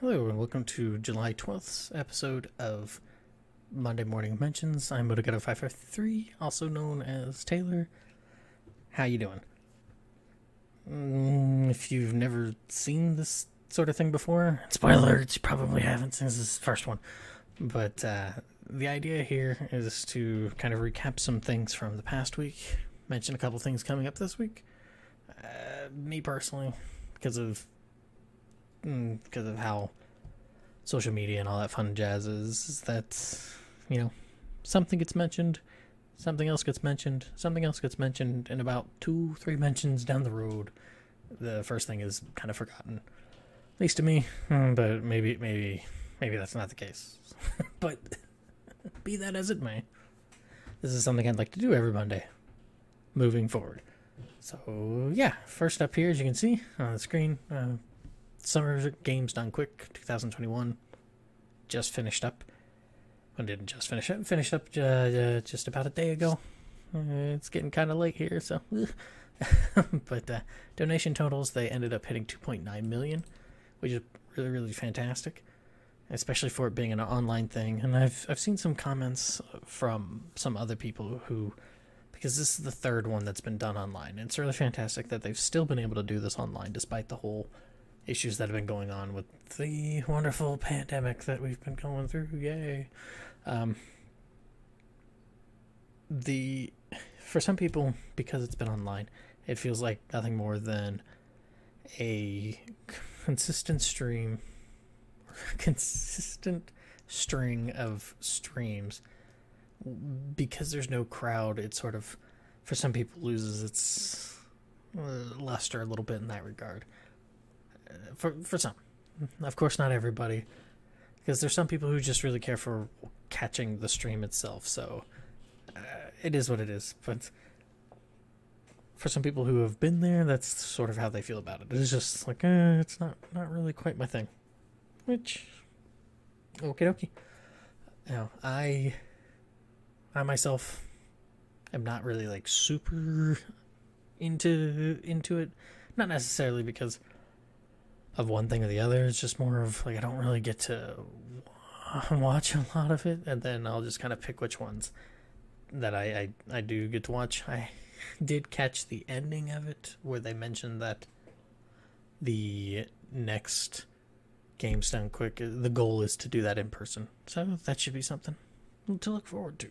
Hello and welcome to July 12th episode of Monday Morning Mentions. I'm Motogetto553, also known as Taylor. How you doing? If you've never seen this sort of thing before, spoiler alerts, you probably haven't since this is the first one. But the idea here is to kind of recap some things from the past week, mention a couple things coming up this week. Me personally, because of how social media and all that fun jazz is that, something gets mentioned, something else gets mentioned, something else gets mentioned, and about 2-3 mentions down the road, the first thing is kind of forgotten. At least to me, but maybe that's not the case. But be that as it may, this is something I'd like to do every Monday, moving forward. So yeah, first up here, as you can see on the screen, Summer Games Done Quick 2021 just finished up. Well, didn't just finish up. Finished up just about a day ago. It's getting kind of late here, so. But donation totals, they ended up hitting 2.9 million, which is really, really fantastic, especially for it being an online thing. And I've seen some comments from some other people who, because this is the third one that's been done online, and it's really fantastic that they've still been able to do this online despite the whole issues that have been going on with the wonderful pandemic that we've been going through. Yay. For some people, because it's been online, it feels like nothing more than a consistent string of streams. Because there's no crowd, it sort of, for some people, loses its luster a little bit in that regard. For some, of course, not everybody, because there's some people who just really care for catching the stream itself. So it is what it is. But for some people who have been there, that's sort of how they feel about it. It's just like it's not really quite my thing. Which, okie dokie. Now I myself am not really like super into it. Not necessarily because of one thing or the other. It's just more of like I don't really get to watch a lot of it, and then I'll just kind of pick which ones that I do get to watch. I did catch the ending of it where they mentioned that the next Games Done Quick, the goal is to do that in person, so that should be something to look forward to.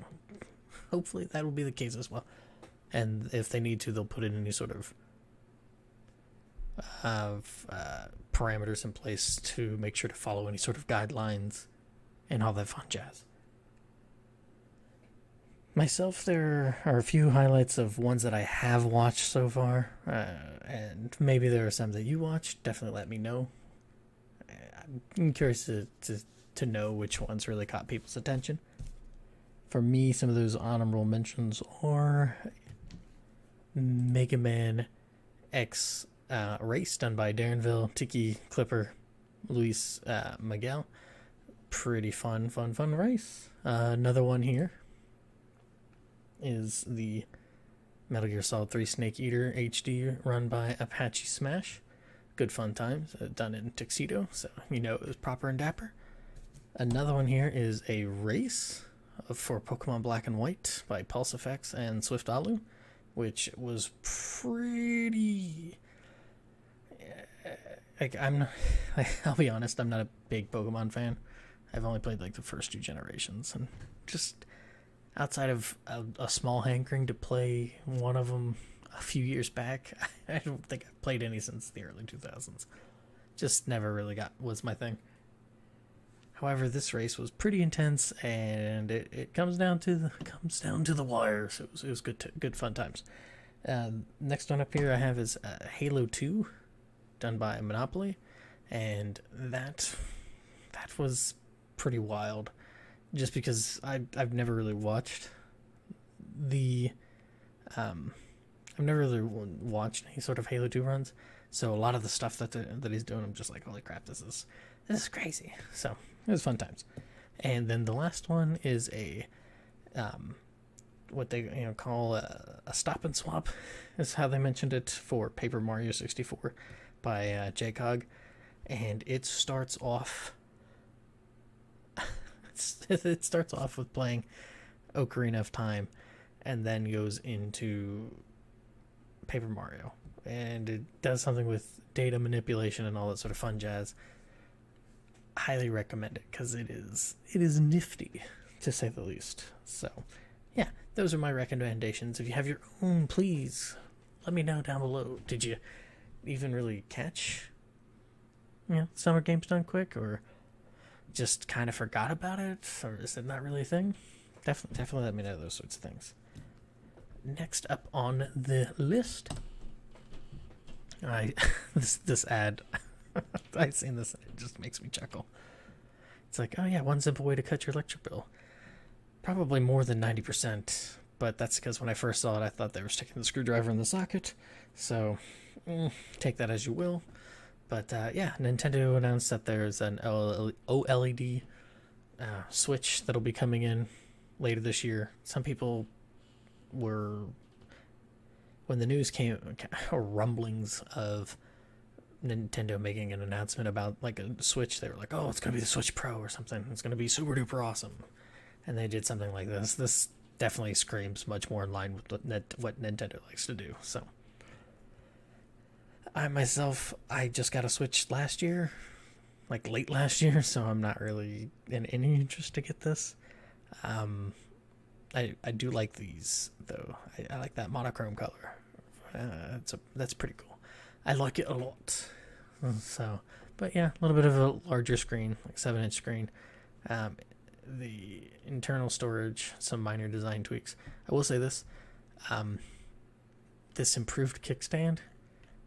Hopefully that will be the case as well, and if they need to, they'll put in any sort of parameters in place to make sure to follow any sort of guidelines and all that fun jazz. Myself, there are a few highlights of ones that I have watched so far, and maybe there are some that you watched. Definitely let me know. I'm curious to know which ones really caught people's attention. For me, some of those honorable mentions are Mega Man X race done by Darrenville, Tiki, Clipper, Luiz, Miguel. Pretty fun race. Another one here is the Metal Gear Solid 3 Snake Eater HD run by ApacheSmash. Good fun times, done in tuxedo, so it was proper and dapper. Another one here is a race for Pokemon Black and White by PulseEffects and Swiftalu, which was pretty... I'll be honest, I'm not a big Pokemon fan. I've only played like the first 2 generations, and just outside of a small hankering to play one of them a few years back, I don't think I've played any since the early 2000s. Just never really was my thing. However, this race was pretty intense, and it comes down to the wire, so it was good fun times. Next one up here I have is Halo 2, done by Monopoli, and that was pretty wild, just because I've never really watched I've never really watched any sort of Halo 2 runs, so a lot of the stuff that he's doing, I'm just like, holy crap, this is crazy. So it was fun times. And then the last one is a what they call a stop and swap, is how they mentioned it, for Paper Mario 64 by JCog. and it starts off. It starts off with playing Ocarina of Time, and then goes into Paper Mario, and it does something with data manipulation and all that sort of fun jazz. Highly recommend it because it is nifty, to say the least. So yeah, those are my recommendations. If you have your own, please let me know down below. Did you even really catch Summer Games Done Quick, or just kind of forgot about it, or is it not really a thing? Definitely let me know those sorts of things. Next up on the list, this ad, I've seen this, it just makes me chuckle. It's like, oh yeah, one simple way to cut your electric bill. Probably more than 90%, but that's because when I first saw it, I thought they were sticking the screwdriver in the socket, so take that as you will. But yeah, Nintendo announced that there's an OLED Switch that'll be coming in later this year. Some people were, when the news came, rumblings of Nintendo making an announcement about like a Switch, they were like, oh, it's gonna be the Switch Pro or something, it's gonna be super duper awesome, and they did something like this definitely screams much more in line with what Nintendo likes to do. So I just got a Switch last year, like late last year, so I'm not really in any interest to get this. I do like these though. I like that monochrome color. That's pretty cool. I like it a lot. So, but yeah, a little bit of a larger screen, like 7-inch screen. The internal storage, some minor design tweaks. I will say this, this improved kickstand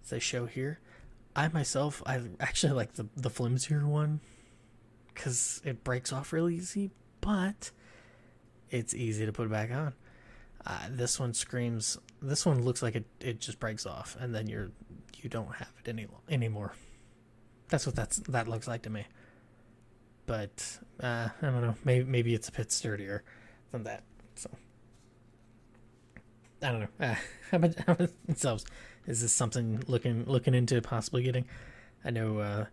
they show here, I actually like the flimsier one because it breaks off really easy, but it's easy to put back on. This one looks like it just breaks off, and then you don't have it anymore. That's what that looks like to me. But I don't know. Maybe it's a bit sturdier than that. So I don't know. How about themselves? Is this something looking into possibly getting? I know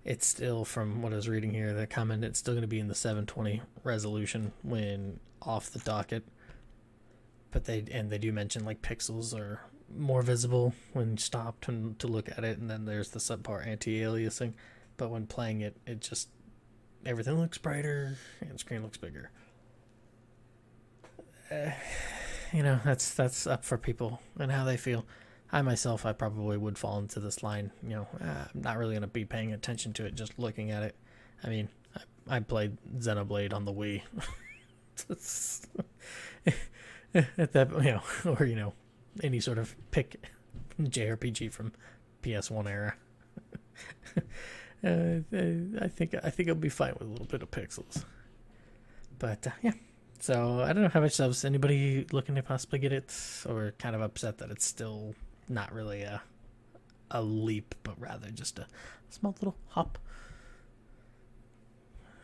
it's still, from what I was reading here, the comment, it's still going to be in the 720 resolution when off the docket. But they do mention like pixels are more visible when stopped to look at it, and then there's the subpar anti-aliasing. But when playing it, everything looks brighter and the screen looks bigger. That's up for people and how they feel. I probably would fall into this line. I'm not really going to be paying attention to it, just looking at it. I mean, I played Xenoblade on the Wii. At that, or any sort of pick JRPG from PS1 era. I think I'll be fine with a little bit of pixels. But yeah, so I don't know how much else. Anybody looking to possibly get it, or kind of upset that it's still not really a leap, but rather just a small little hop.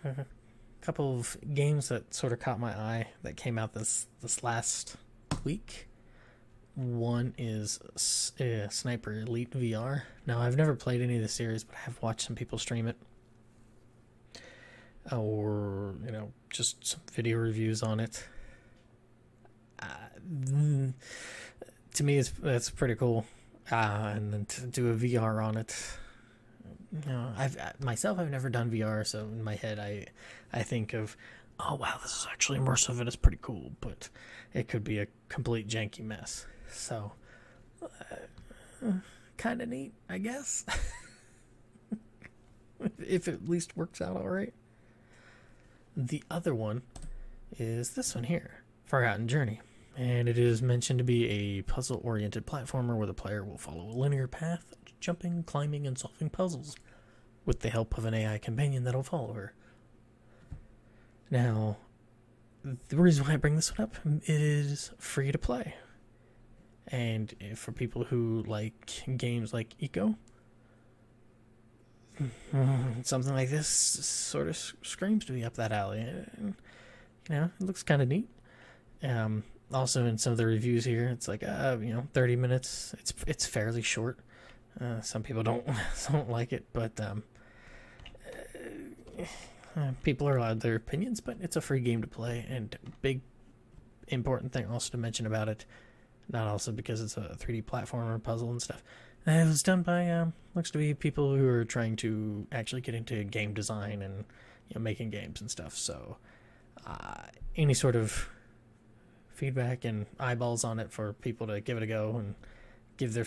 A couple of games that sort of caught my eye that came out this last week. One is Sniper Elite VR. Now, I've never played any of the series, but I have watched some people stream it, or just some video reviews on it. To me, that's pretty cool. And then to do a VR on it, I've never done VR, so in my head I think of, oh wow, this is actually immersive and it's pretty cool, but it could be a complete janky mess. So kind of neat, I guess. If it at least works out all right. The other one is this one here, Forgotten Journey. And it is mentioned to be a puzzle-oriented platformer where the player will follow a linear path, jumping, climbing, and solving puzzles with the help of an AI companion that'll follow her. Now, the reason why I bring this one up, it is free to play. And for people who like games like Eco, something like this sort of screams to me up that alley. It looks kind of neat. Also, in some of the reviews here, it's like 30 minutes. It's fairly short. Some people don't like it, but people are allowed their opinions, but it's a free game to play, and big important thing also to mention about it, not also because it's a 3D platformer puzzle and stuff. It was done by looks to be people who are trying to actually get into game design and making games and stuff. So any sort of feedback and eyeballs on it for people to give it a go and give their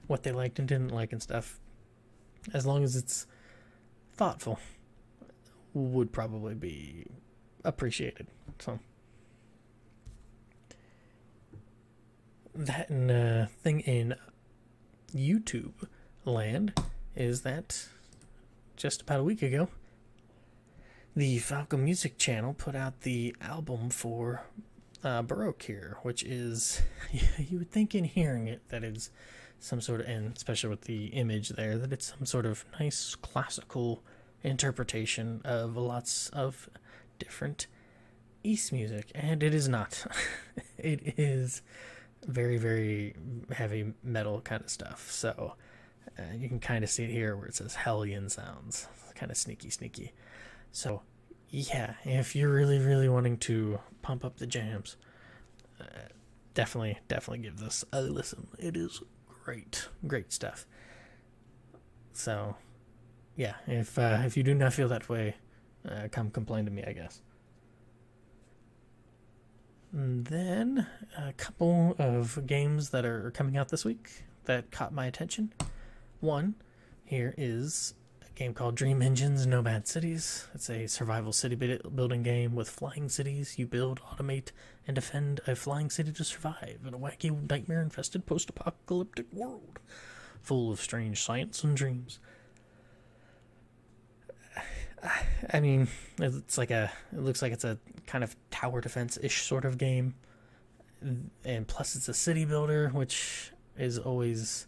what they liked and didn't like and stuff, as long as it's thoughtful, would probably be appreciated. So that and thing in YouTube land is that just about a week ago, the Falcon Music channel put out the album for Baroque here, which is, you would think in hearing it that it's some sort of, and especially with the image there, that it's some sort of nice classical interpretation of lots of different East music, and it is not. It is very, very heavy metal kind of stuff. So you can kind of see it here where it says Hellion sounds. It's kind of sneaky. So yeah, if you're really, really wanting to pump up the jams, definitely give this a listen. It is great stuff. So yeah, if you do not feel that way, come complain to me, I guess. And then a couple of games that are coming out this week that caught my attention. One here is a game called Dream Engines Nomad Cities. It's a survival city building game with flying cities. You build, automate, and defend a flying city to survive in a wacky, nightmare-infested post-apocalyptic world full of strange science and dreams. I mean, it looks like it's a kind of tower defense-ish sort of game, and plus it's a city builder, which is always,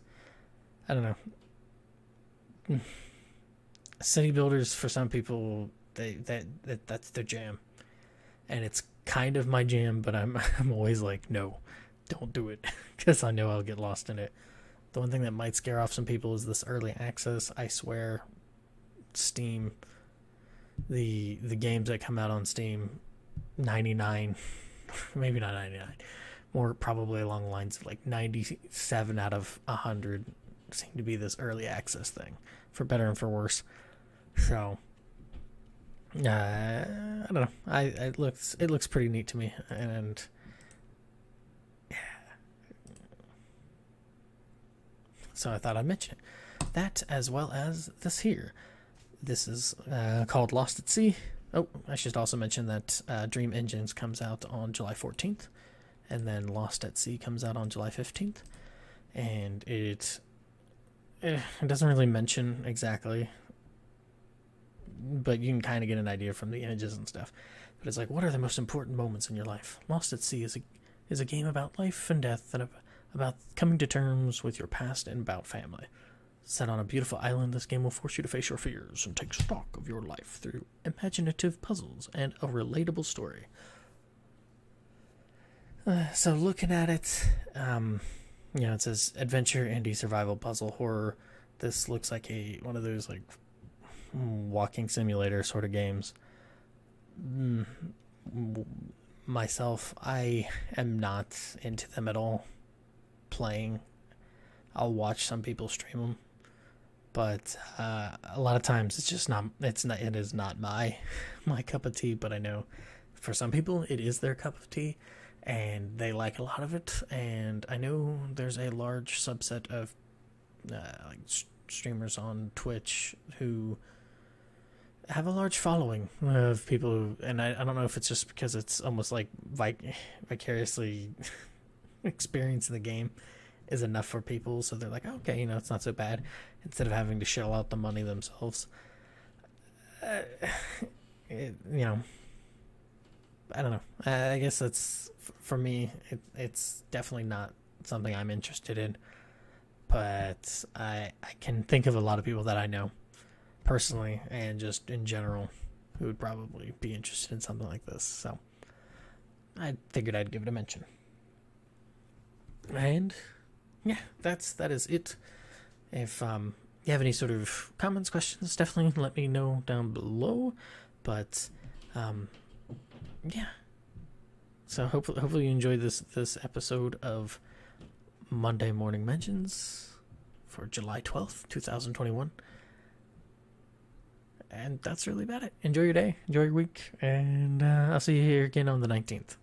I don't know. City builders for some people, that's their jam, and it's kind of my jam. But I'm always like, no, don't do it, because I know I'll get lost in it. The one thing that might scare off some people is this early access. I swear, Steam. The games that come out on Steam, 99, maybe not 99, more probably along the lines of like 97 out of 100 seem to be this early access thing, for better and for worse. So I don't know. It looks pretty neat to me, and yeah. So I thought I'd mention it. That, as well as this here. This is called Lost at Sea. Oh, I should also mention that Dream Engines comes out on July 14th, and then Lost at Sea comes out on July 15th. And it doesn't really mention exactly, but you can kind of get an idea from the images and stuff. But it's like, what are the most important moments in your life? Lost at Sea is a game about life and death, and about coming to terms with your past and about family. Set on a beautiful island, this game will force you to face your fears and take stock of your life through imaginative puzzles and a relatable story. So looking at it, it says adventure, indie, survival, puzzle, horror. This looks like one of those like walking simulator sort of games. Myself, I am not into them at all. Playing, I'll watch some people stream them. But a lot of times it is not my cup of tea. But I know for some people it is their cup of tea, and they like a lot of it. And I know there's a large subset of streamers on Twitch who have a large following of people who, and I don't know if it's just because it's almost like vicariously experiencing the game is enough for people, so they're like, okay, it's not so bad, instead of having to shell out the money themselves. I don't know. I guess it's, for me, it's definitely not something I'm interested in, but I can think of a lot of people that I know personally and just in general who would probably be interested in something like this, so I figured I'd give it a mention. And yeah, that is it. If you have any sort of comments, questions, definitely let me know down below. But yeah, so hopefully you enjoyed this episode of Monday Morning Mentions for July 12th, 2021. And that's really about it. Enjoy your day, enjoy your week, and I'll see you here again on the 19th.